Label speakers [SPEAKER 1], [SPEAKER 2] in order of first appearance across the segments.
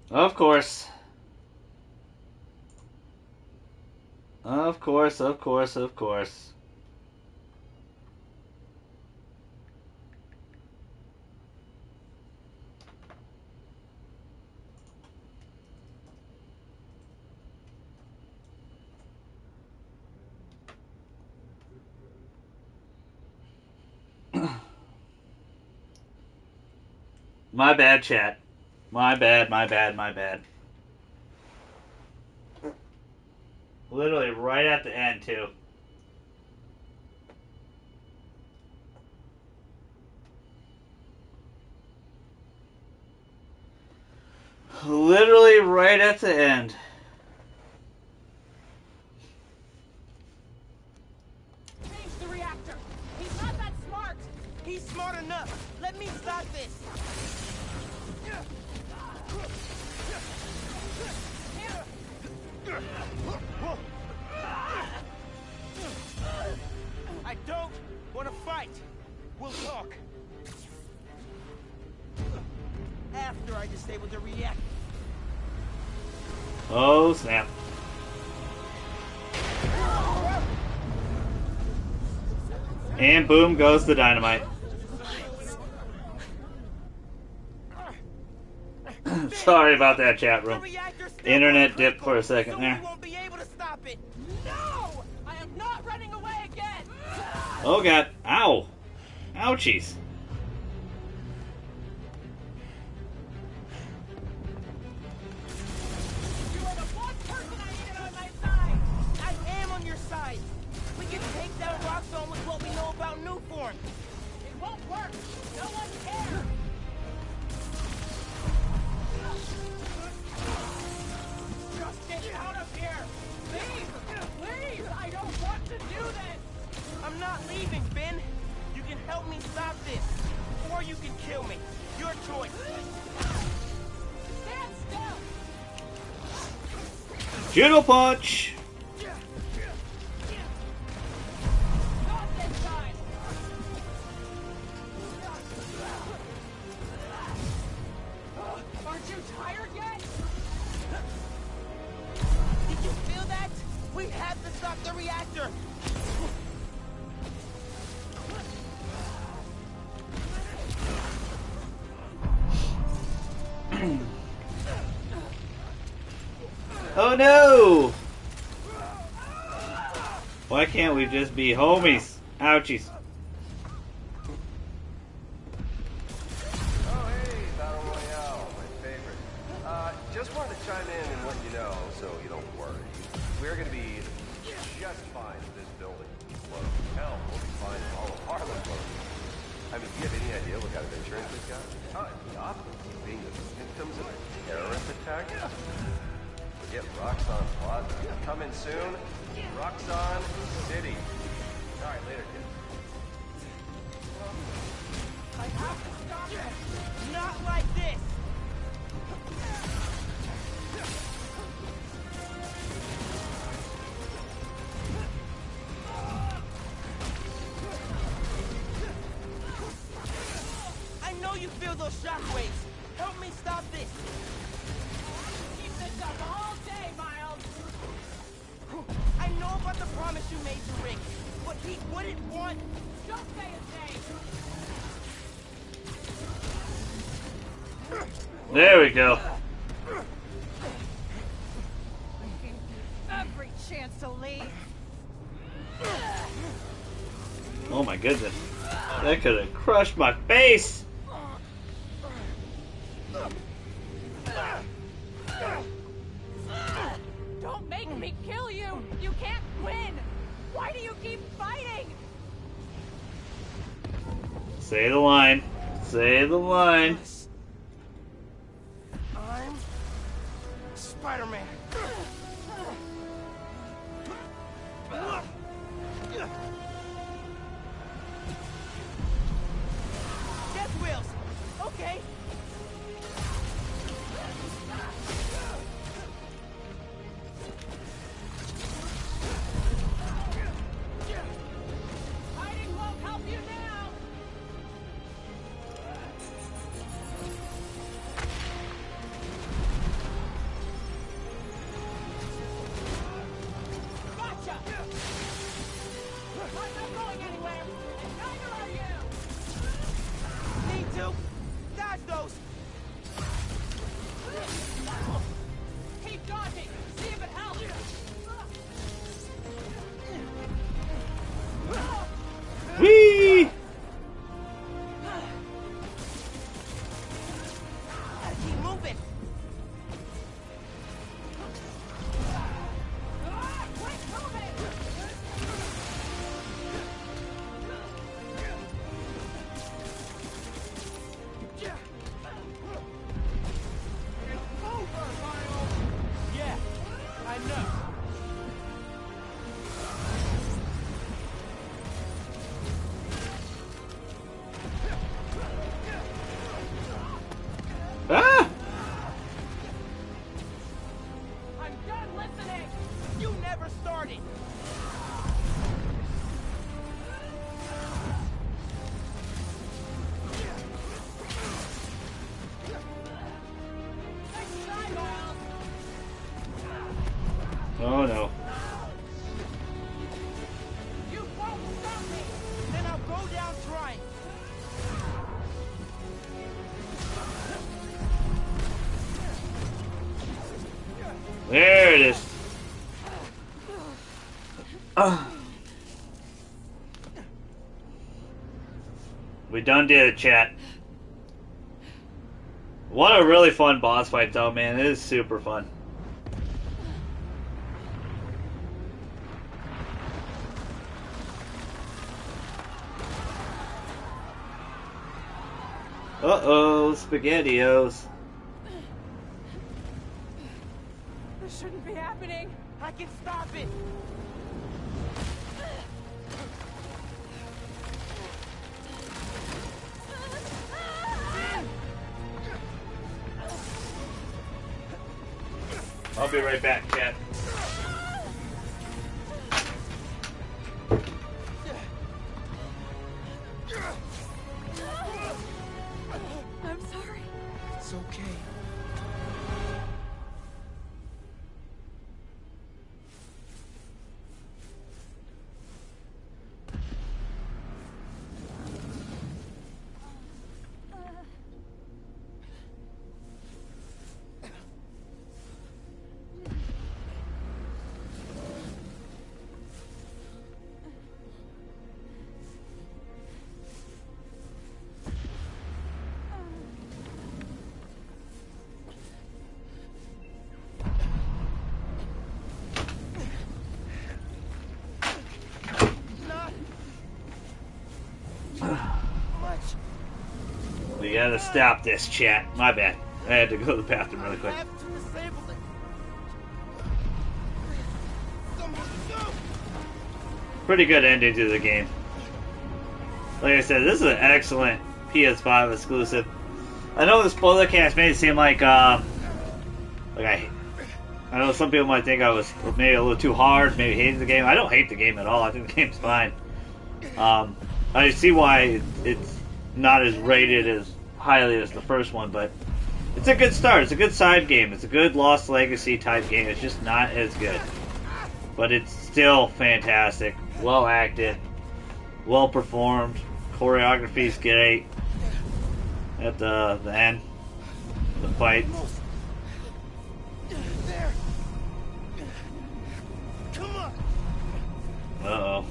[SPEAKER 1] Of course. Of course, of course, of course. My bad, chat. My bad, my bad, my bad. Literally right at the end, too. Literally right at the end.
[SPEAKER 2] Change the reactor. He's not that smart.
[SPEAKER 3] He's smart enough. Let me stop this. I don't want to fight. We'll talk. After I disable the reactor.
[SPEAKER 1] Oh, snap. And boom goes the dynamite. Sorry about that, chat room. Internet dipped for a second there.
[SPEAKER 3] Won't be able to stop it.
[SPEAKER 2] No! I am not running away again!
[SPEAKER 1] Oh god. Ow. Ouchies.
[SPEAKER 2] You are the one person I needed on my side!
[SPEAKER 3] I am on your side. We can take down Roxxon with what we know about Newform.
[SPEAKER 2] It won't work! No one cares! Just get out of here! Leave! Please! I don't want to do this!
[SPEAKER 3] I'm not leaving, Ben. You can help me stop this. Or you can kill me. Your choice.
[SPEAKER 2] Stand still!
[SPEAKER 1] Judo punch.
[SPEAKER 2] Not this time! Aren't you tired yet?
[SPEAKER 3] Did you feel that? We have to stop the reactor.
[SPEAKER 1] Oh no! Why can't we just be homies? Ouchies.
[SPEAKER 4] Oh, hey, Battle Royale, my favorite. Just wanted to chime in and let you know, so you don't worry. We're gonna be just fine if this building explodes. Hell, we'll be fine if all of Harlem blows. I mean, do you have any idea what kind of insurance we've got? Gotham being the symptoms of a terrorist attack? Forget Roxxon Plaza. Coming soon, Roxxon City. Alright, later, kids.
[SPEAKER 2] I have to stop it!
[SPEAKER 3] Not like this. I know you feel those shockwaves. Help me stop this.
[SPEAKER 2] Keep this up all day, Miles!
[SPEAKER 3] I know about the promise you made to Rick, but he wouldn't want...
[SPEAKER 2] Don't say his name!
[SPEAKER 1] There we go.
[SPEAKER 2] Every chance to leave!
[SPEAKER 1] Oh my goodness. That could have crushed my face.
[SPEAKER 2] Don't make me kill you! You can't win! Why do you keep fighting?
[SPEAKER 1] Say the line. Say the line.
[SPEAKER 3] I'm... Spider-Man. Death wheels! Okay!
[SPEAKER 2] Hiding won't help you now!
[SPEAKER 3] moving!
[SPEAKER 2] Quit moving! It's over, Miles!
[SPEAKER 3] Yeah, I know.
[SPEAKER 1] Ah!
[SPEAKER 2] I'm done listening!
[SPEAKER 3] You never started.
[SPEAKER 2] Next try, Miles!
[SPEAKER 1] Oh no.
[SPEAKER 2] You won't stop me!
[SPEAKER 3] Then I'll go down trying.
[SPEAKER 1] There it is. We done did it, chat. What a really fun boss fight, though, man. It is super fun. Uh-oh, SpaghettiOs.
[SPEAKER 2] This shouldn't be happening!
[SPEAKER 3] I can stop it.
[SPEAKER 1] I'll be right back, chat.
[SPEAKER 2] I'm sorry.
[SPEAKER 3] It's okay.
[SPEAKER 1] We gotta stop this, chat. My bad. I had to go to the bathroom really quick.
[SPEAKER 3] I have to disable it. Someone go!
[SPEAKER 1] Pretty good ending to the game. Like I said, this is an excellent PS5 exclusive. I know the spoilercast made it seem like I know some people might think I was maybe a little too hard, maybe hated the game. I don't hate the game at all. I think the game's fine. I see why it's not as rated as highly as the first one, but it's a good start. It's a good side game. It's a good Lost Legacy type game. It's just not as good, but it's still fantastic. Well acted, well performed. Choreography's great. At the end, the fight.
[SPEAKER 3] There. Come on.
[SPEAKER 1] Uh-oh.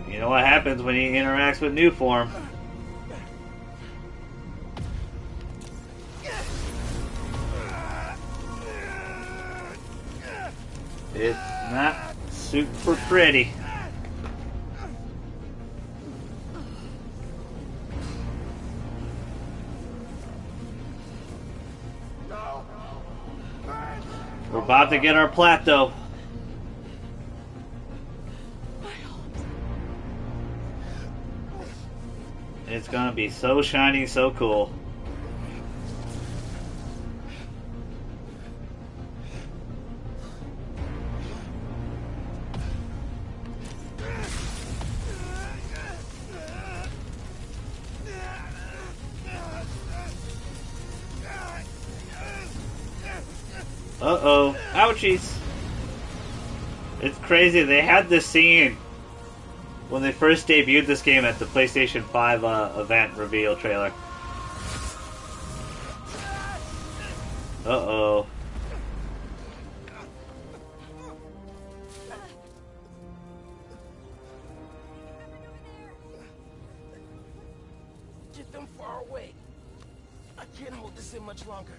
[SPEAKER 1] You know what happens when he interacts with new form. It's not super pretty. We're about to get our plat, though. It's gonna be so shiny, so cool. Uh-oh. Ouchies. It's crazy. They had this scene when they first debuted this game at the PlayStation 5 event reveal trailer. Uh-oh.
[SPEAKER 3] Get them far away. I can't hold this in much longer.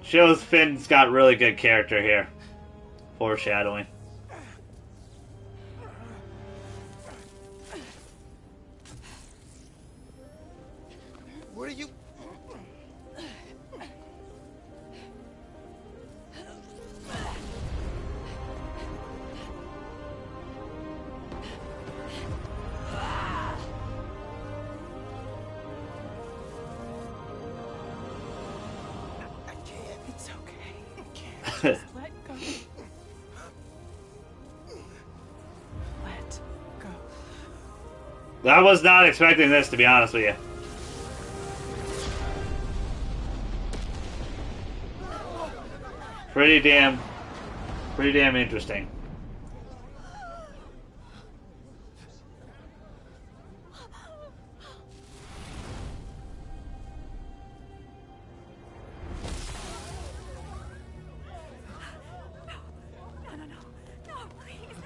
[SPEAKER 1] Shows Finn's got really good character here. Foreshadowing.
[SPEAKER 3] What are you... It's okay.
[SPEAKER 2] Just let go. Let go.
[SPEAKER 1] I was not expecting this, to be honest with you. Pretty damn interesting.
[SPEAKER 2] No, please.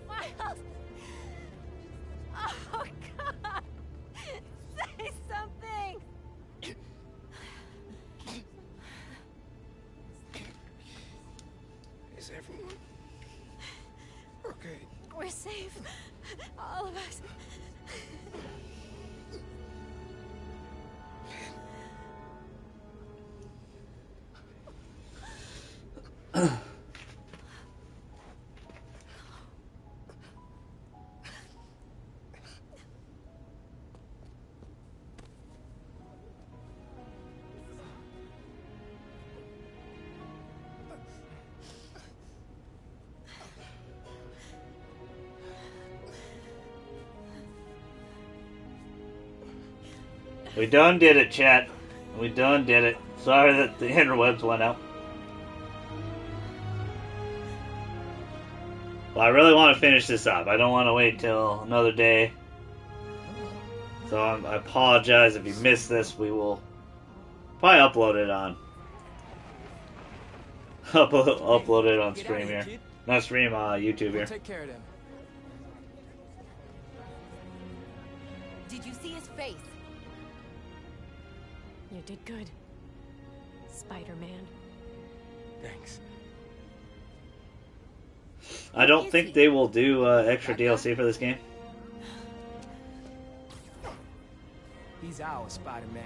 [SPEAKER 2] Miles. Oh, God. Say something.
[SPEAKER 3] Is everyone okay?
[SPEAKER 2] We're safe. All of us.
[SPEAKER 1] We done did it, chat. We done did it. Sorry that the interwebs went out. Well, I really want to finish this up. I don't want to wait till another day. So I apologize if you missed this. We will probably upload it on upload it on stream here. Not stream, YouTube here.
[SPEAKER 3] Take care of them.
[SPEAKER 5] Did you see his face?
[SPEAKER 2] You did good, Spider-Man.
[SPEAKER 3] Thanks.
[SPEAKER 1] I don't think they will do extra DLC for this game.
[SPEAKER 3] He's our Spider-Man.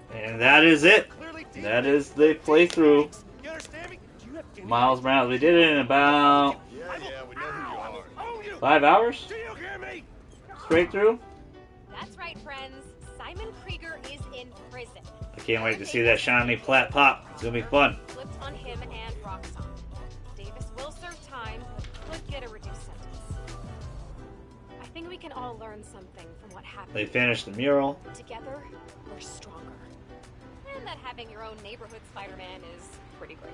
[SPEAKER 1] And that is it. That is the playthrough.
[SPEAKER 3] You understand me? Do you have any
[SPEAKER 1] Miles Morales. We did it in about
[SPEAKER 4] Yeah, we know who you are.
[SPEAKER 1] 5 hours.
[SPEAKER 3] Do you hear me?
[SPEAKER 1] Straight through.
[SPEAKER 5] That's right, friends. Simon Krieger is in prison.
[SPEAKER 1] I can't wait to see that shiny plat pop. It's gonna be fun.
[SPEAKER 5] Flipped on him and Roxxon. Davis will serve time, could get a reduced sentence. I think we can all learn something from what happened.
[SPEAKER 1] They finished the mural.
[SPEAKER 5] Together, we're stronger. And that having your own neighborhood Spider-Man is pretty great.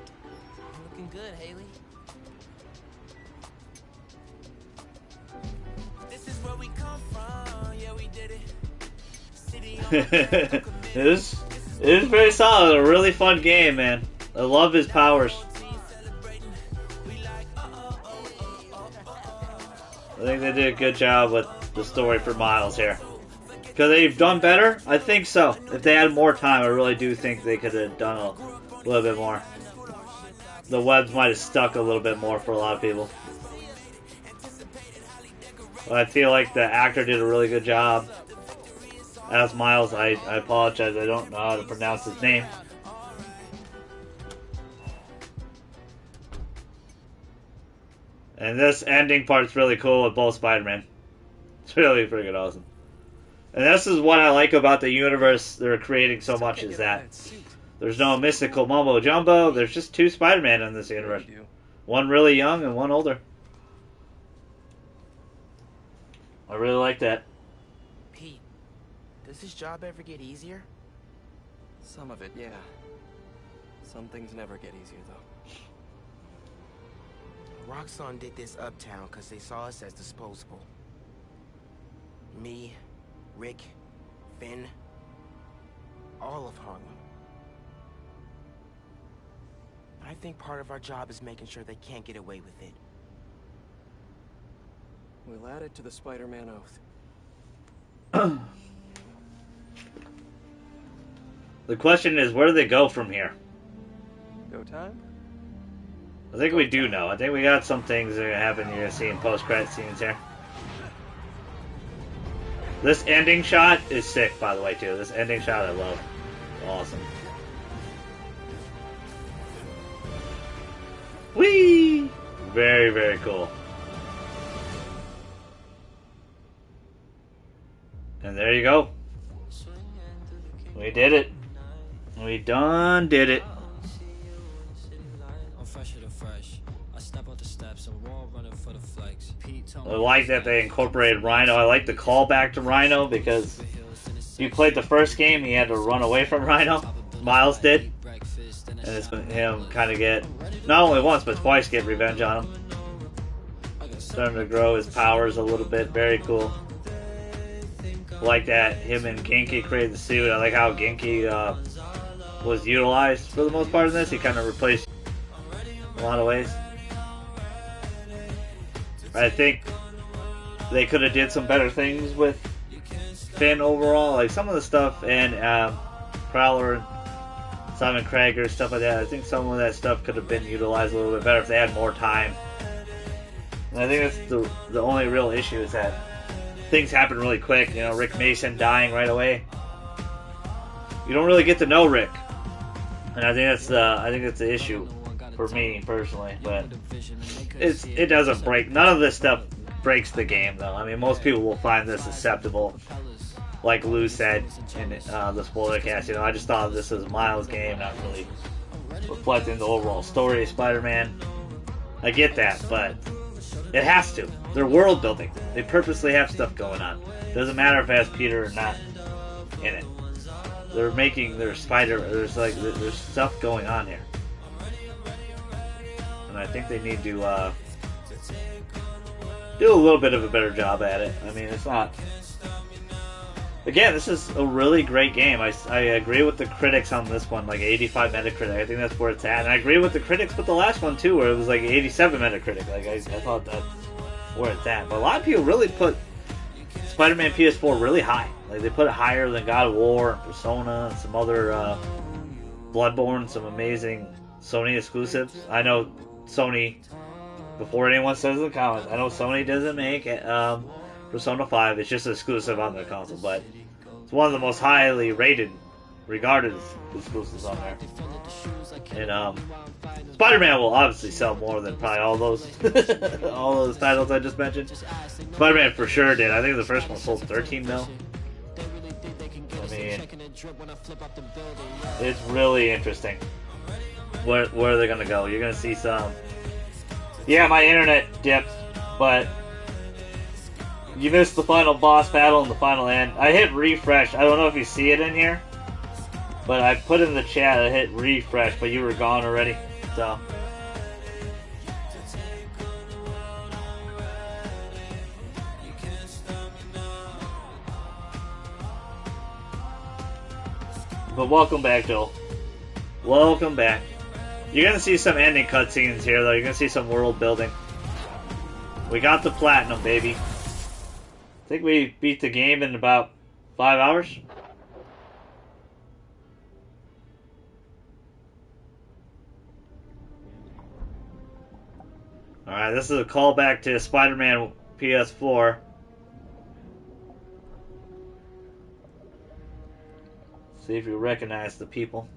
[SPEAKER 3] Looking good, Haley. This is where we come from. Yeah, we did it. City
[SPEAKER 1] it is very solid. A really fun game, man. I love his powers. I think they did a good job with the story for Miles here. Could they have done better? I think so. If they had more time, I really do think they could have done a little bit more. The webs might have stuck a little bit more for a lot of people. But I feel like the actor did a really good job. As Miles, I apologize, I don't know how to pronounce his name. And this ending part's really cool with both Spider-Man. It's really freaking awesome. And this is what I like about the universe they're creating so much, is that there's no mystical mumbo jumbo. There's just two Spider-Man in this universe. One really young and one older. I really like that.
[SPEAKER 3] Pete, does this job ever get easier? Some of it, yeah. Some things never get easier, though.
[SPEAKER 6] Roxxon did this uptown because they saw us as disposable. Me, Rick, Finn, all of Harlem. I think part of our job is making sure they can't get away with it.
[SPEAKER 3] We'll add it to the Spider-Man oath.
[SPEAKER 1] The question is, where do they go from here?
[SPEAKER 3] Go time?
[SPEAKER 1] I think we do know. I think we got some things that are going to happen you're going to see in post-credit scenes here. This ending shot is sick, by the way, too. This ending shot I love. Awesome. Whee! Very, very cool. And there you go. We did it. We done did it. I like that they incorporated Rhino. I like the callback to Rhino because if you played the first game, he had to run away from Rhino. Miles did. And it's him kind of get, not only once, but twice get revenge on him. Starting to grow his powers a little bit. Very cool. I like that him and Genki created the suit. I like how Genki was utilized for the most part in this. He kind of replaced in a lot of ways. I think they could have did some better things with Finn overall. Like some of the stuff and Prowler, Simon Krieger, stuff like that. I think some of that stuff could have been utilized a little bit better if they had more time. And I think that's the only real issue is that things happen really quick. You know, Rick Mason dying right away. You don't really get to know Rick, and I think that's the issue for me personally. But it doesn't break. None of this stuff breaks the game, though. I mean, most people will find this acceptable. Like Lou said in the spoiler cast, you know, I just thought of this as a Miles game, not really reflecting the overall story of Spider-Man. I get that, but it has to. They're world building. They purposely have stuff going on. Doesn't matter if it has Peter or not in it. They're making their there's stuff going on here. And I think they need to do a little bit of a better job at it. I mean, it's not... Again, this is a really great game. I agree with the critics on this one, like 85 Metacritic. I think that's where it's at. And I agree with the critics with the last one, too, where it was like 87 Metacritic. Like, I thought that's where it's at. But a lot of people really put Spider-Man PS4 really high. Like, they put it higher than God of War and Persona and some other Bloodborne, some amazing Sony exclusives. I know Sony, before anyone says in the comments, I know Sony doesn't make Persona 5. It's just exclusive on their console, but it's one of the most highly rated, regarded exclusives on there. And Spider-Man will obviously sell more than probably all those all those titles I just mentioned. Spider-Man for sure did. I think the first one sold 13 mil. I mean, it's really interesting where they're gonna go. You're gonna see some. Yeah, my internet dipped, but you missed the final boss battle and the final end. I hit refresh. I don't know if you see it in here, but I put in the chat. I hit refresh, but you were gone already. So. But welcome back, Joel. Welcome back. You're gonna see some ending cutscenes here, though. You're gonna see some world building. We got the platinum, baby. I think we beat the game in about 5 hours. Alright, this is a callback to Spider-Man PS4. See if you recognize the people.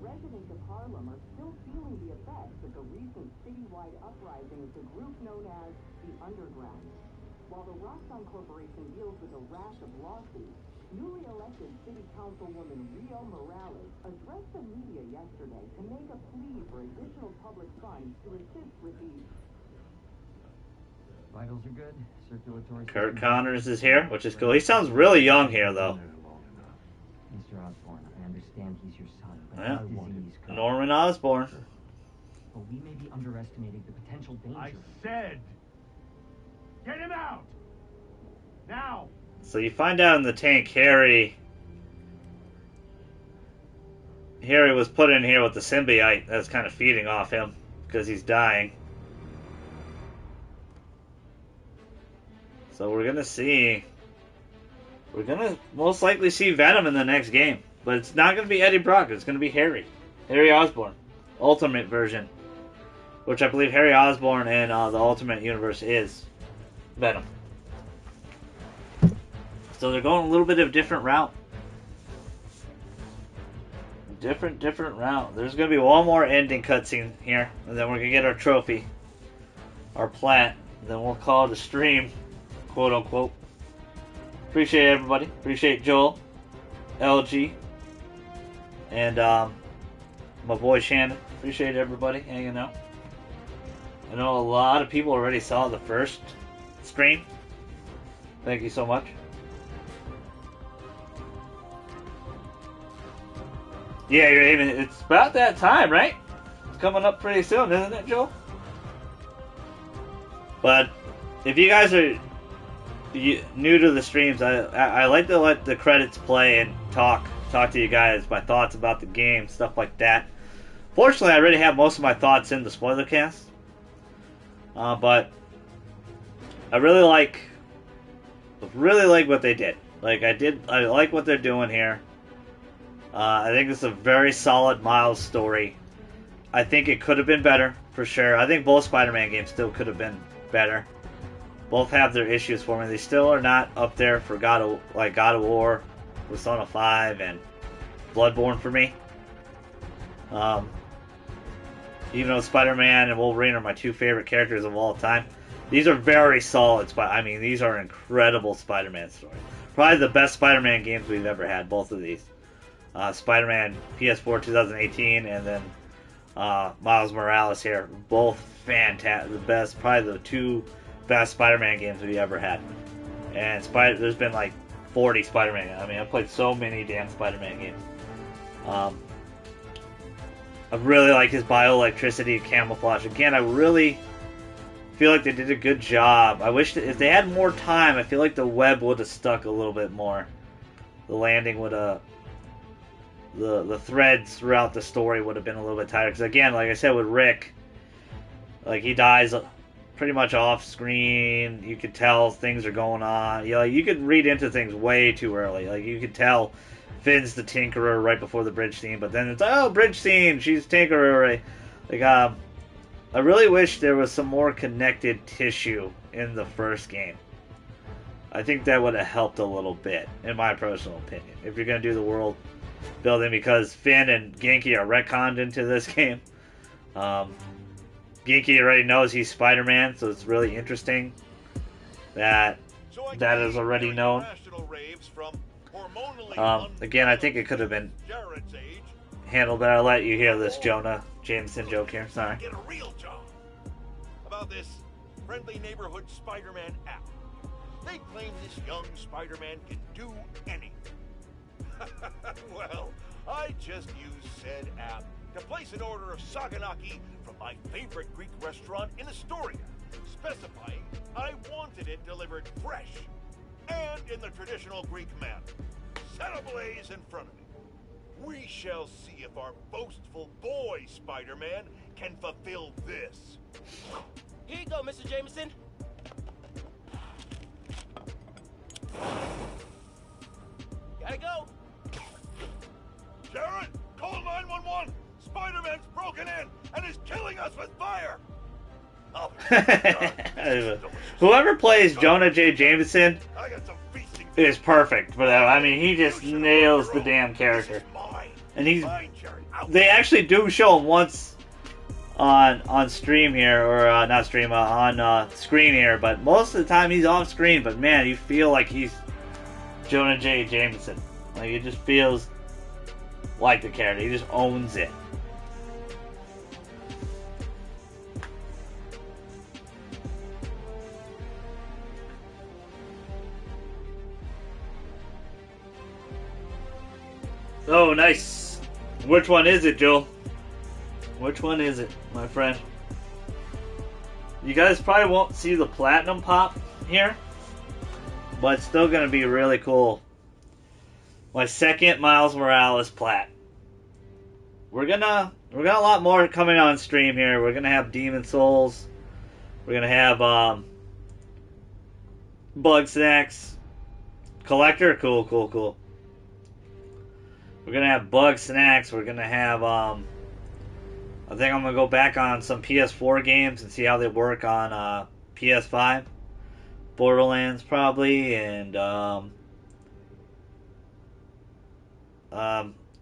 [SPEAKER 7] Residents of Harlem are still feeling the effects of the recent citywide uprising of the group known as the Underground. While the Roxxon Corporation deals with a rash of lawsuits, newly elected City Councilwoman Rio Morales addressed the media yesterday to make a plea for additional public funds to assist with these.
[SPEAKER 8] Vitals are good. Circulatory.
[SPEAKER 1] Kurt Connors is here, which is cool. He sounds really young here, though.
[SPEAKER 8] Mr. Osborn. I understand he's your son, but
[SPEAKER 1] Yeah.
[SPEAKER 8] disease could...
[SPEAKER 1] Norman Osborn.
[SPEAKER 8] But we may be underestimating the potential danger.
[SPEAKER 9] I said, get him out! Now!
[SPEAKER 1] So you find out in the tank, Harry was put in here with the symbiote that's kind of feeding off him because he's dying. So we're gonna most likely see Venom in the next game, but it's not gonna be Eddie Brock. It's gonna be Harry Osborn, Ultimate version, which I believe Harry Osborn in the Ultimate Universe is Venom. So they're going a little bit of a different route. Different route. There's going to be one more ending cutscene here, and then we're going to get our trophy, our plat, and then we'll call it a stream, quote unquote. Appreciate everybody. Appreciate Joel, LG, and my boy Shannon. Appreciate everybody hanging out. I know a lot of people already saw the first stream. Thank you so much. Yeah, you're aiming. It's about that time, right? It's coming up pretty soon, isn't it, Joel? But if you guys are new to the streams, I like to let the credits play and talk to you guys, my thoughts about the game, stuff like that. Fortunately, I already have most of my thoughts in the spoilercast. But I really like what they did. I like what they're doing here. I think it's a very solid Miles story. I think it could have been better, for sure. I think both Spider-Man games still could have been better. Both have their issues for me. They still are not up there for God of War, Persona 5, and Bloodborne for me. Even though Spider-Man and Wolverine are my two favorite characters of all time, these are very solid. These are incredible Spider-Man stories. Probably the best Spider-Man games we've ever had, both of these. Spider-Man PS4 2018, and then Miles Morales here. Both fantastic. The best, probably the two best Spider-Man games we ever had. And there's been like 40 Spider-Man. I've played so many damn Spider-Man games. I really like his bioelectricity camouflage. Again, I really feel like they did a good job. I wish that if they had more time, I feel like the web would have stuck a little bit more. The landing would have... The threads throughout the story would have been a little bit tighter. Because again, like I said with Rick, he dies pretty much off screen. You could tell things are going on. You could read into things way too early. You could tell Finn's the Tinkerer right before the bridge scene, but then it's bridge scene, she's Tinkerer. I really wish there was some more connected tissue in the first game. I think that would have helped a little bit, in my personal opinion, if you're going to do the world building, because Finn and Genki are retconned into this game. Genki already knows he's Spider-Man, so it's really interesting that is already known. Again, I think it could have been handled better. I'll let you hear this Jonah Jameson joke here. Sorry.
[SPEAKER 10] Get a real job about this friendly neighborhood Spider-Man app. They claim this young Spider-Man can do anything. Well, I just used said app to place an order of saganaki from my favorite Greek restaurant in Astoria, specifying I wanted it delivered fresh and in the traditional Greek manner, set ablaze in front of me. We shall see if our boastful boy Spider-Man can fulfill this.
[SPEAKER 3] Here you go, Mr. Jameson. Gotta go.
[SPEAKER 10] Sharon, call 911. Spider-Man's broken in and is killing us with fire. Oh,
[SPEAKER 1] whoever plays Jonah J. Jameson is perfect for that. He just nails the damn character. And they actually do show him once on stream here, or not stream, on screen here, but most of the time he's off screen, but man, you feel like he's Jonah J. Jameson. It just feels like the character. He just owns it. Oh, nice. Which one is it, Joel? Which one is it, my friend? You guys probably won't see the platinum pop here, but it's still going to be really cool. My second Miles Morales plat. We're got a lot more coming on stream here. We're gonna have Demon Souls. We're gonna have Bug Snacks. Collector, cool. We're gonna have Bug Snacks. We're gonna have I think I'm gonna go back on some PS4 games and see how they work on PS5. Borderlands probably, and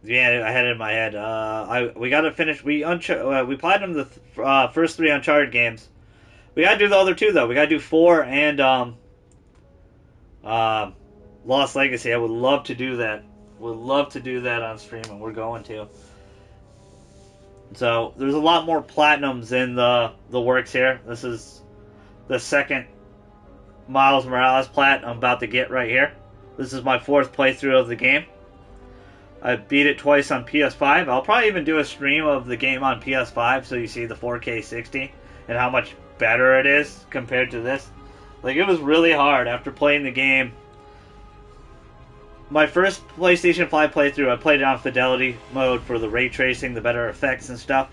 [SPEAKER 1] yeah, I had it in my head. We gotta finish. We platinum the first 3 Uncharted games. We gotta do the other 2 though. We gotta do 4 and Lost Legacy. I would love to do that. Would love to do that on stream, and we're going to. So there's a lot more platinums in the works here. This is the second Miles Morales plat I'm about to get right here. This is my 4th playthrough of the game. I beat it twice on PS5. I'll probably even do a stream of the game on PS5 so you see the 4K 60 and how much better it is compared to this. Like, it was really hard after playing the game. My first PlayStation 5 playthrough, I played it on fidelity mode for the ray tracing, the better effects and stuff.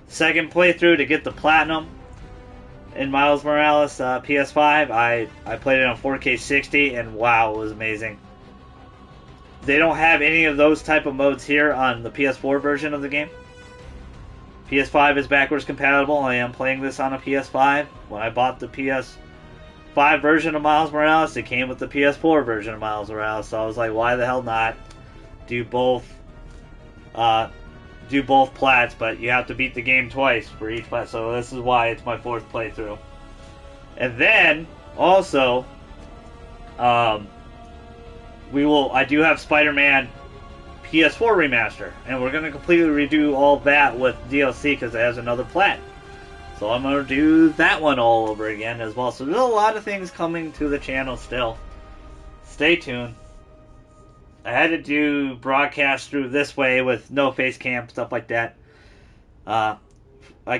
[SPEAKER 1] Second playthrough to get the platinum in Miles Morales PS5, I played it on 4K 60 and wow, it was amazing. They don't have any of those type of modes here on the PS4 version of the game. PS5 is backwards compatible. I am playing this on a PS5. When I bought the PS5 version of Miles Morales, it came with the PS4 version of Miles Morales. So I was like, why the hell not do both plats? But you have to beat the game twice for each plat. So this is why it's my 4th playthrough. And then also, I do have Spider-Man PS4 remaster, and we're gonna completely redo all that with DLC because it has another plat. So I'm gonna do that one all over again as well. So there's a lot of things coming to the channel still. Stay tuned. I had to do broadcast through this way with no face cam, stuff like that. I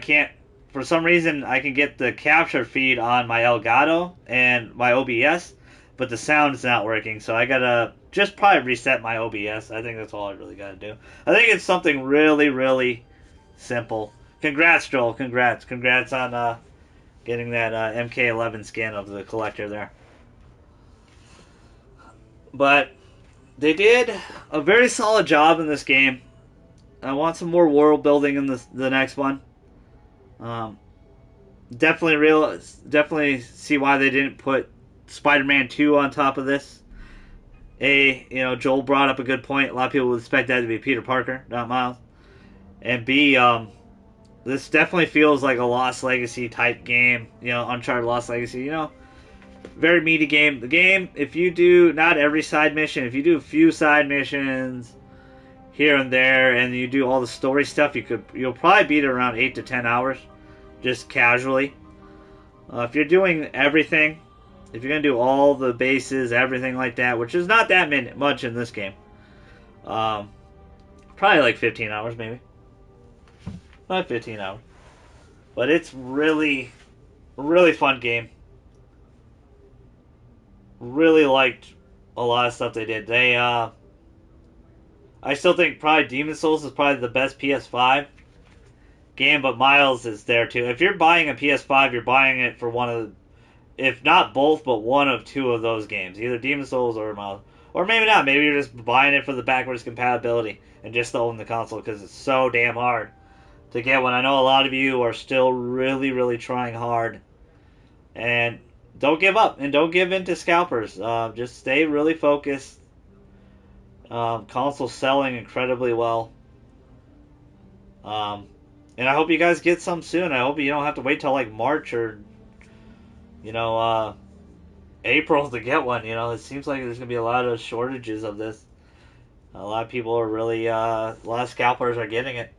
[SPEAKER 1] can't, for some reason, I can get the capture feed on my Elgato and my OBS, but the sound is not working, so I gotta just probably reset my OBS. I think that's all I really gotta do. I think it's something really, really simple. Congrats, Joel. Congrats on getting that MK11 skin of the collector there. But they did a very solid job in this game. I want some more world building in the next one. Definitely see why they didn't put Spider-Man 2 on top of this. Joel brought up a good point. A lot of people would expect that to be Peter Parker, not Miles. And B, this definitely feels like a Lost Legacy type game. Uncharted Lost Legacy, very meaty game. The game, if you do not every side mission, if you do a few side missions here and there, and you do all the story stuff, you'll probably beat it around 8 to 10 hours, just casually. If you're doing everything, if you're gonna do all the bases, everything like that, which is not that much in this game, probably like 15 hours, maybe. Not 15 hours, but it's really, really fun game. Really liked a lot of stuff they did. I still think probably Demon Souls is probably the best PS5 game, but Miles is there too. If you're buying a PS5, you're buying it for one of, if not both, but one of 2 of those games. Either Demon Souls or Miles. Or maybe not. Maybe you're just buying it for the backwards compatibility and just to own the console because it's so damn hard to get one. I know a lot of you are still really, really trying hard. And don't give up and don't give in to scalpers. Just stay really focused. Console's selling incredibly well. And I hope you guys get some soon. I hope you don't have to wait till like March or April to get one. It seems like there's gonna be a lot of shortages of this. A lot of people are really, a lot of scalpers are getting it.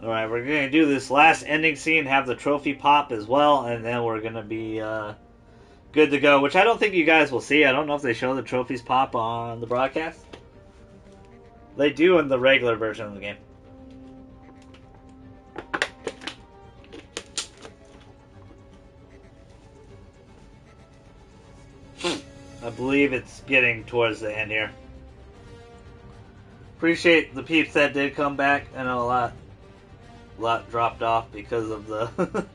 [SPEAKER 1] Alright, we're going to do this last ending scene, have the trophy pop as well, and then we're going to be good to go, which I don't think you guys will see. I don't know if they show the trophies pop on the broadcast. They do in the regular version of the game. I believe it's getting towards the end here. Appreciate the peeps that did come back. I know a lot dropped off because of the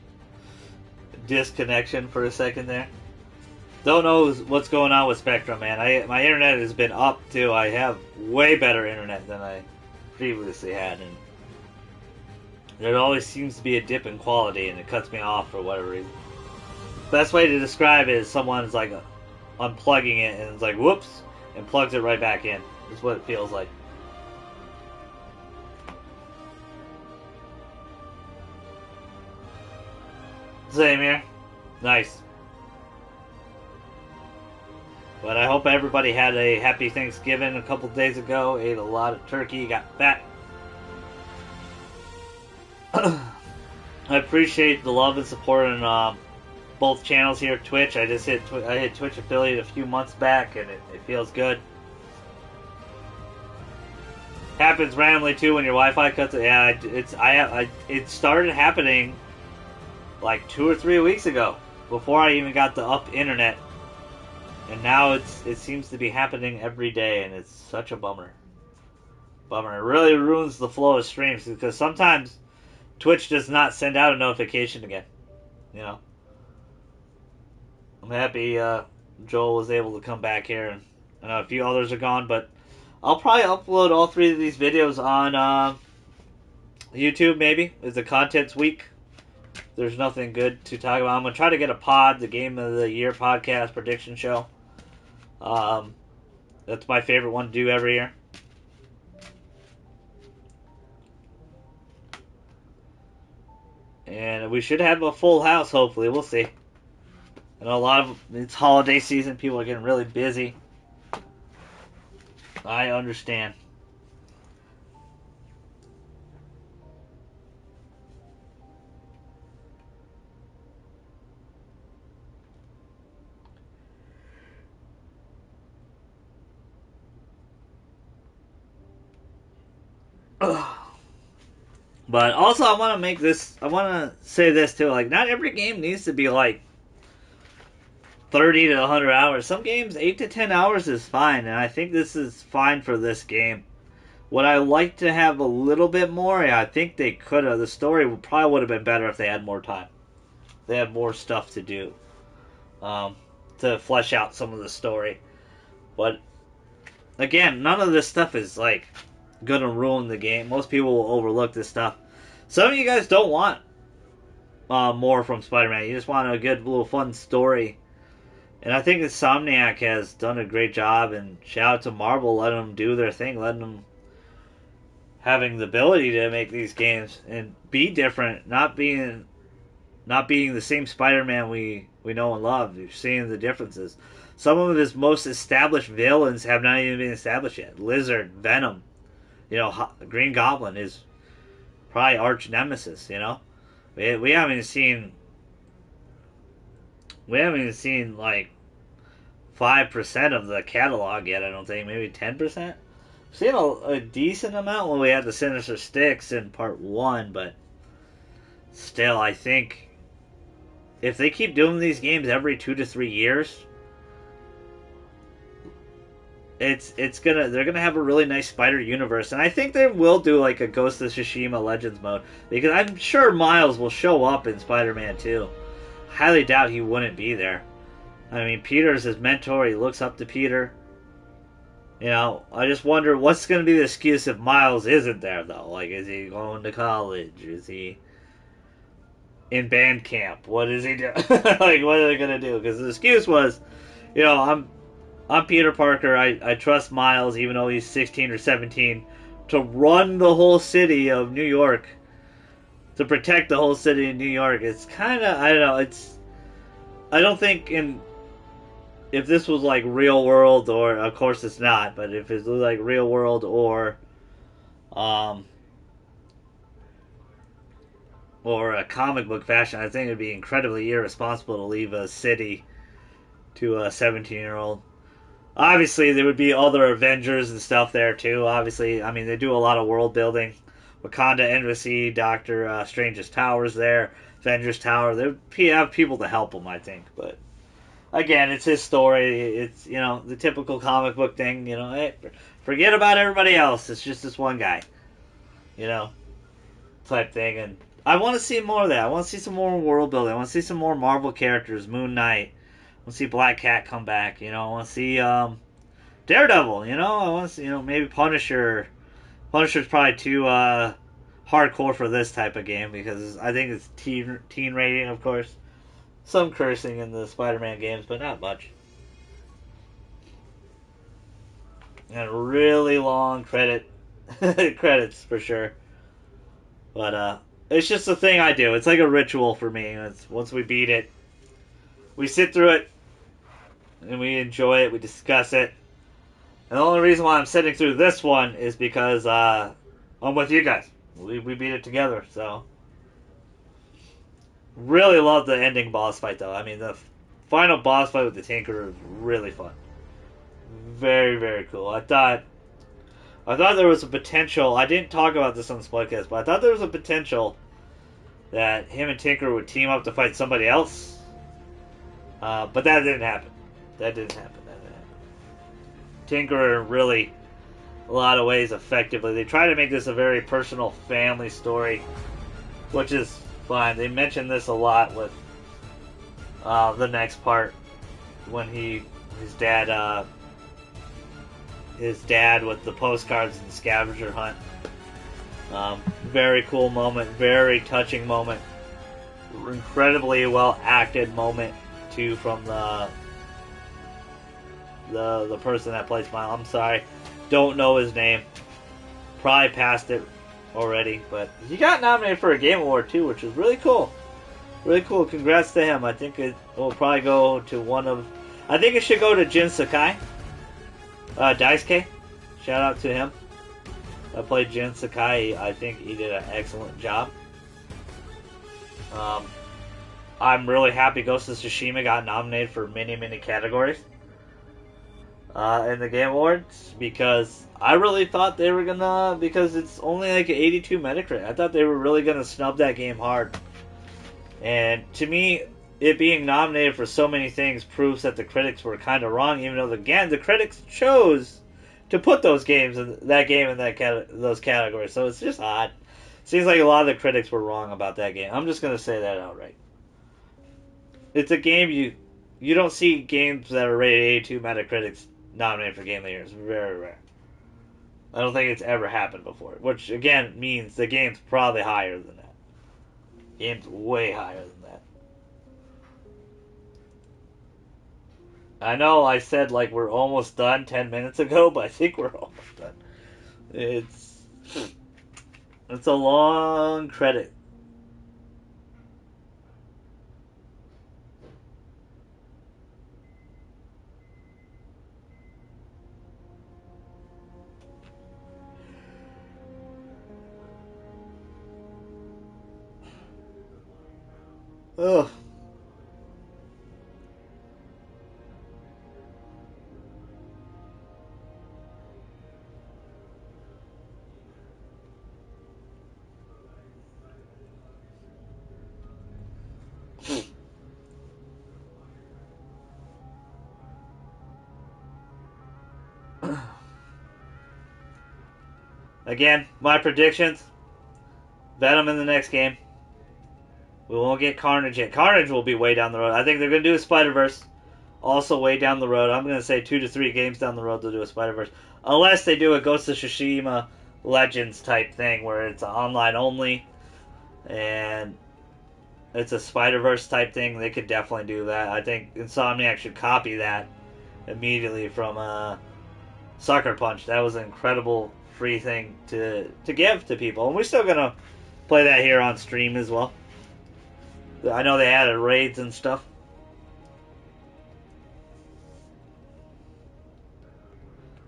[SPEAKER 1] disconnection for a second there. Don't know what's going on with Spectrum, man. My internet has been up too. I have way better internet than I previously had, and there always seems to be a dip in quality, and it cuts me off for whatever reason. Best way to describe it is someone's like unplugging it and it's like whoops, and plugs it right back in. That's what it feels like. Same here. Nice. But I hope everybody had a happy Thanksgiving a couple days ago. Ate a lot of turkey, got fat. I appreciate the love and support on both channels here. Twitch, I just hit Twitch affiliate a few months back, and it feels good. Happens randomly too when your Wi-Fi cuts. Yeah, it started happening like 2 or 3 weeks ago, before I even got the up internet. And now it seems to be happening every day, and it's such a bummer. It really ruins the flow of streams, because sometimes Twitch does not send out a notification again. You know. I'm happy Joel was able to come back here, and I know a few others are gone, but I'll probably upload all 3 of these videos on YouTube, maybe, as the contents week. There's nothing good to talk about. I'm going to try to get a pod, the Game of the Year podcast prediction show. That's my favorite one to do every year. And we should have a full house, hopefully. We'll see. I know a lot of it's holiday season. People are getting really busy. I understand. But also, I want to say this too. Like, not every game needs to be like 30 to 100 hours. Some games, 8 to 10 hours is fine, and I think this is fine for this game. Would I like to have a little bit more? Yeah, I think they could have. The story probably would have been better if they had more time. They had more stuff to do to flesh out some of the story. But again, none of this stuff is like gonna ruin the game. Most people will overlook this stuff. Some of you guys don't want more from Spider-Man. You just want a good little fun story. And I think Insomniac has done a great job, and shout out to Marvel, letting them do their thing, letting them having the ability to make these games and be different, not being the same Spider-Man we know and love. You're seeing the differences. Some of his most established villains have not even been established yet. Lizard, Venom, Green Goblin is probably arch nemesis. We haven't seen like 5% of the catalog yet. I don't think, maybe 10%. We've seen a decent amount when we had the Sinister Six in part 1, but still, I think if they keep doing these games every 2 to 3 years, they're gonna have a really nice Spider universe, and I think they will do like a Ghost of Tsushima Legends mode, because I'm sure Miles will show up in Spider-Man 2. Highly doubt he wouldn't be there. I mean, Peter's his mentor. He looks up to Peter. I just wonder what's going to be the excuse if Miles isn't there, though. Like, is he going to college? Is he in band camp? What is he doing? Like, what are they going to do? Because the excuse was, I'm Peter Parker. I trust Miles, even though he's 16 or 17, to run the whole city of New York. To protect the whole city of New York. It's kind of, I don't know, I don't think if this was like real world, or, of course it's not, but if it was like real world or, or a comic book fashion, I think it would be incredibly irresponsible to leave a city to a 17-year-old. Obviously, there would be other Avengers and stuff there too. Obviously, I mean, they do a lot of world building. Wakanda Embassy, Doctor Strange's Tower's there, Avengers Tower. They would have people to help him, I think. But again, it's his story. It's, you know, the typical comic book thing. You know, hey, forget about everybody else. It's just this one guy. You know, type thing. And I want to see more of that. I want to see some more world building. I want to see some more Marvel characters. Moon Knight. I want to see Black Cat come back. You know, I want to see Daredevil. You know, I want to see, you know, maybe Punisher. Punisher's probably too hardcore for this type of game because I think it's teen rating, of course. Some cursing in the Spider-Man games, but not much. And really long credits for sure. But it's just a thing I do. It's like a ritual for me. Once we beat it, we sit through it, and we enjoy it, we discuss it. And the only reason why I'm sitting through this one is because I'm with you guys. We beat it together, so. Really love the ending boss fight, though. I mean, the final boss fight with the Tinkerer is really fun. Very, very cool. I thought there was a potential. I didn't talk about this on the podcast, but I thought there was a potential that him and Tinkerer would team up to fight somebody else. But that didn't happen. That didn't happen. Tinkerer really, a lot of ways, effectively. They try to make this a very personal family story, which is fine. They mention this a lot with the next part when his dad with the postcards and the scavenger hunt. Very cool moment, very touching moment, incredibly well acted moment too from the person that plays Miles. I'm sorry, don't know his name. Probably passed it already, but he got nominated for a Game Award too, which is really cool. Really cool. Congrats to him. I think it will probably go to I think it should go to Jin Sakai. Daisuke. Shout out to him. I played Jin Sakai. I think he did an excellent job. I'm really happy Ghost of Tsushima got nominated for many, many categories in the Game Awards, because I really thought they were gonna, because it's only like an 82 Metacritic, I thought they were really gonna snub that game hard. And to me, it being nominated for so many things proves that the critics were kind of wrong, even though the critics chose to put those games in those categories. So it's just odd. Seems like a lot of the critics were wrong about that game. I'm just gonna say that outright. It's a game you don't see games that are rated 82 Metacritics nominated for Game of the Year. It's very rare. I don't think it's ever happened before. Which, again, means the game's probably higher than that. Game's way higher than that. I know I said, like, we're almost done 10 minutes ago, but I think we're almost done. It's a long credit. Ugh. Again, my predictions. Venom in the next game. We won't get Carnage yet. Carnage will be way down the road. I think they're going to do a Spider-Verse. Also way down the road. I'm going to say 2 to 3 games down the road they'll do a Spider-Verse. Unless they do a Ghost of Tsushima Legends type thing where it's online only. And it's a Spider-Verse type thing. They could definitely do that. I think Insomniac should copy that immediately from Sucker Punch. That was an incredible free thing to give to people. And we're still going to play that here on stream as well. I know they added raids and stuff.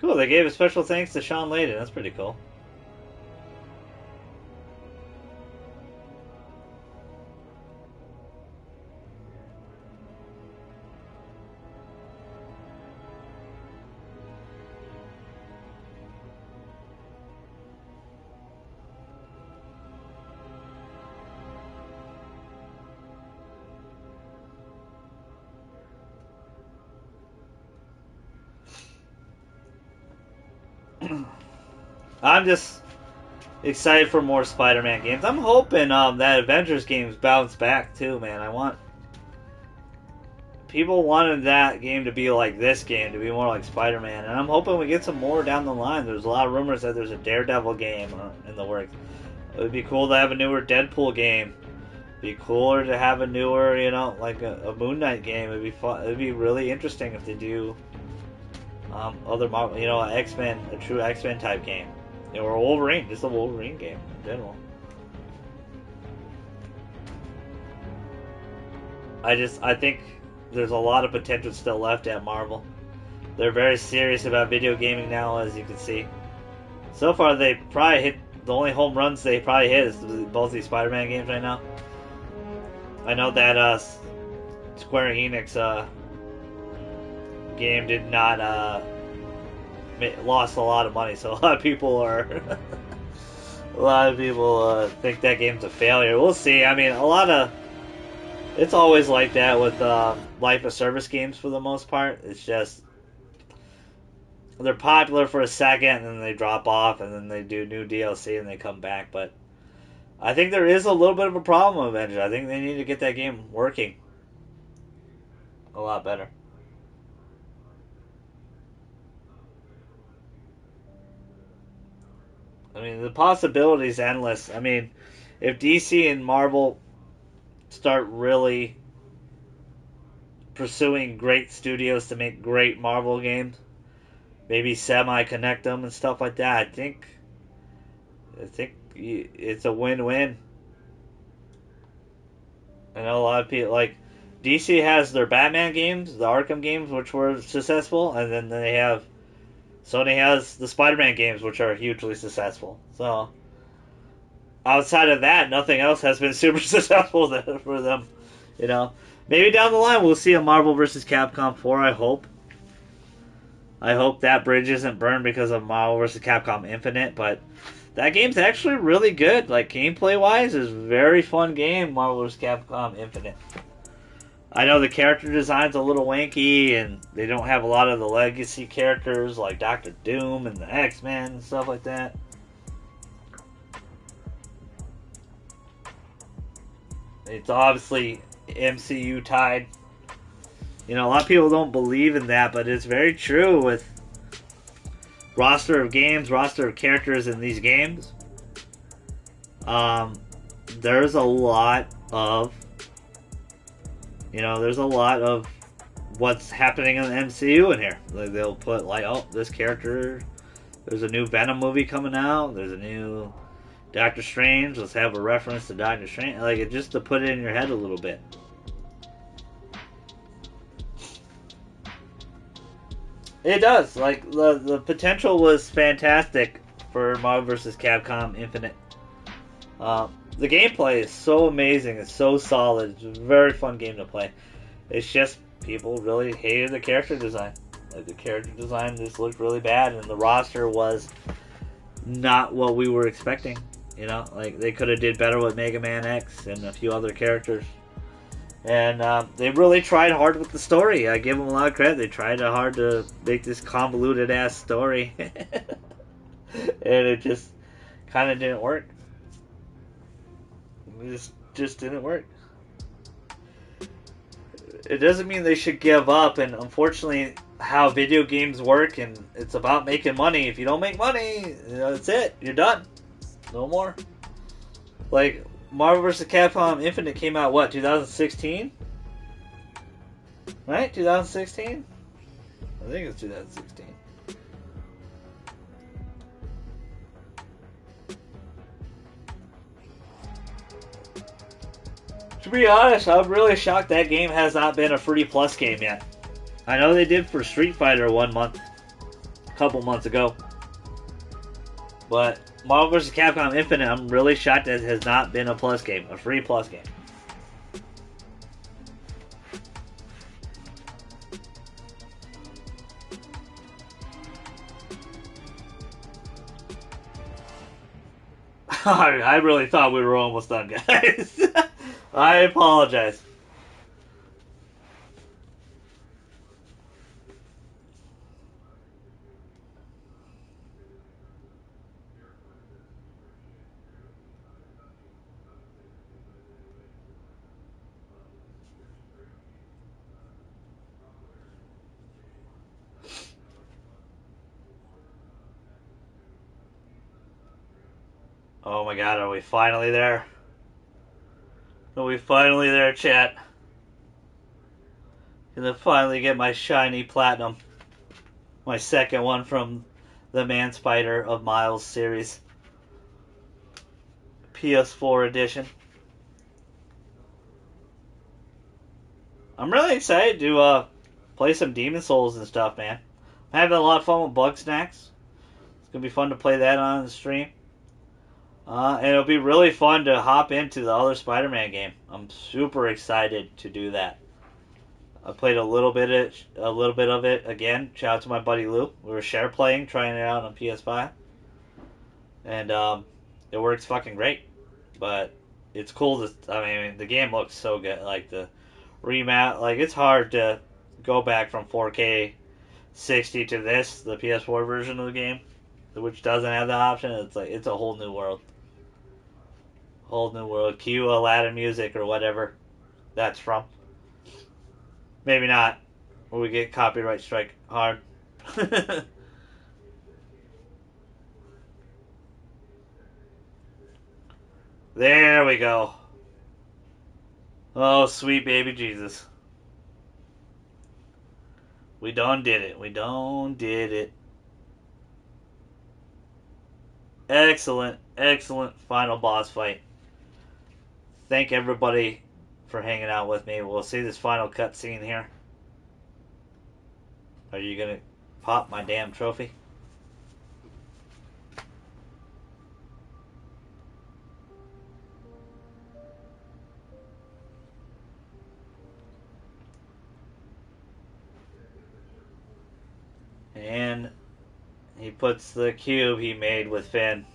[SPEAKER 1] Cool, they gave a special thanks to Sean Layden. That's pretty cool. I'm just excited for more Spider-Man games. I'm hoping that Avengers games bounce back too, man. People wanted that game to be like this game, to be more like Spider-Man, and I'm hoping we get some more down the line. There's a lot of rumors that there's a Daredevil game in the works. It would be cool to have a newer Deadpool game. It'd be cooler to have a newer, like a Moon Knight game. It'd be fun. It'd be really interesting if they do other Marvel, X-Men, a true X-Men type game, or Wolverine, just a Wolverine game in general. I think there's a lot of potential still left at Marvel. They're very serious about video gaming now, as you can see. So far, they probably hit the only home runs they probably hit is both these Spider-Man games right now. I know that Square Enix game did not lost a lot of money, so a lot of people think that game's a failure. We'll see. I mean, it's always like that with life of service games for the most part. It's just they're popular for a second and then they drop off and then they do new DLC and they come back. But I think there is a little bit of a problem with Avengers. I think they need to get that game working a lot better. I mean, the possibility's endless. I mean, if DC and Marvel start really pursuing great studios to make great Marvel games, maybe semi-connect them and stuff like that, I think it's a win-win. I know a lot of people, like, DC has their Batman games, the Arkham games, which were successful, and then Sony has the Spider-Man games, which are hugely successful. So, outside of that, nothing else has been super successful for them. Maybe down the line we'll see a Marvel vs. Capcom 4, I hope. I hope that bridge isn't burned because of Marvel vs. Capcom Infinite, but that game's actually really good. Like, gameplay-wise, it's a very fun game, Marvel vs. Capcom Infinite. I know the character design's a little wanky, and they don't have a lot of the legacy characters like Doctor Doom and the X-Men and stuff like that. It's obviously MCU tied. A lot of people don't believe in that, but it's very true with roster of games, roster of characters in these games. There's a lot of what's happening in the MCU in here. Like, they'll put this character, there's a new Venom movie coming out, there's a new Doctor Strange, let's have a reference to Doctor Strange, like, just to put it in your head a little bit. It does. Like, the potential was fantastic for Marvel vs. Capcom Infinite. The gameplay is so amazing. It's so solid. It's a very fun game to play. It's just people really hated the character design. Like, the character design just looked really bad, and the roster was not what we were expecting. Like, they could have did better with Mega Man X and a few other characters. And they really tried hard with the story. I give them a lot of credit. They tried hard to make this convoluted ass story. And it just kind of didn't work. It just didn't work. It doesn't mean they should give up, and unfortunately how video games work, and it's about making money. If you don't make money, that's it. You're done. No more. Like, Marvel vs. Capcom Infinite came out, 2016? Right? 2016? I think it's 2016. To be honest, I'm really shocked that game has not been a free plus game yet. I know they did for Street Fighter a couple months ago. But Marvel vs. Capcom Infinite, I'm really shocked that it has not been a plus game, a free plus game. I really thought we were almost done, guys. I apologize. Oh my god, are we finally there? Are we finally there, chat? Gonna finally get my shiny platinum. My second one from the Man Spider of Miles series. PS4 edition. I'm really excited to play some Demon Souls and stuff, man. I'm having a lot of fun with Bug Snacks. It's gonna be fun to play that on the stream. And it'll be really fun to hop into the other Spider-Man game. I'm super excited to do that. I played a little bit of it again. Shout out to my buddy Lou. We were share playing, trying it out on PS5, and it works fucking great. But it's cool to. I mean, the game looks so good. Like the remap, like it's hard to go back from 4K 60 to this, the PS4 version of the game, which doesn't have the option. It's like it's a whole new world. Whole new world. Cue Aladdin music or whatever that's from. Maybe not. Or we get copyright strike hard. There we go. Oh, sweet baby Jesus. We done did it. We done did it. Excellent, excellent final boss fight. Thank everybody for hanging out with me. We'll see this final cutscene here. Are you gonna pop my damn trophy? And he puts the cube he made with Finn.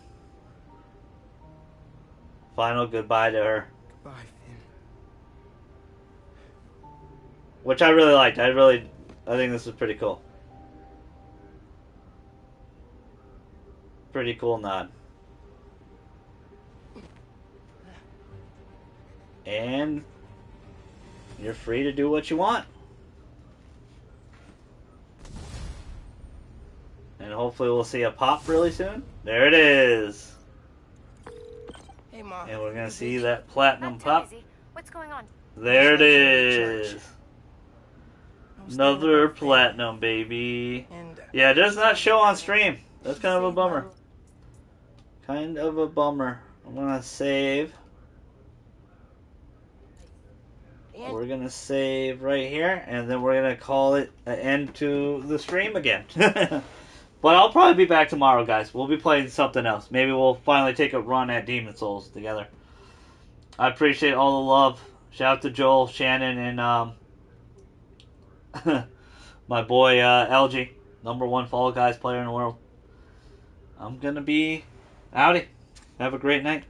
[SPEAKER 1] Final goodbye to her.
[SPEAKER 6] Goodbye, Finn.
[SPEAKER 1] Which I really liked. I think this was pretty cool. Pretty cool nod. And you're free to do what you want. And hopefully we'll see a pop really soon. There it is.
[SPEAKER 6] Hey, Mom.
[SPEAKER 1] And we're gonna see that platinum pop.
[SPEAKER 5] What's going on?
[SPEAKER 1] There it is. Another platinum, baby. Yeah, it does not show on stream. That's kind of a bummer. Kind of a bummer. I'm gonna save. We're gonna save right here, and then we're gonna call it an end to the stream again. But I'll probably be back tomorrow, guys. We'll be playing something else. Maybe we'll finally take a run at Demon Souls together. I appreciate all the love. Shout out to Joel, Shannon, and my boy LG, #1 Fall Guys player in the world. I'm gonna be outie. Have a great night.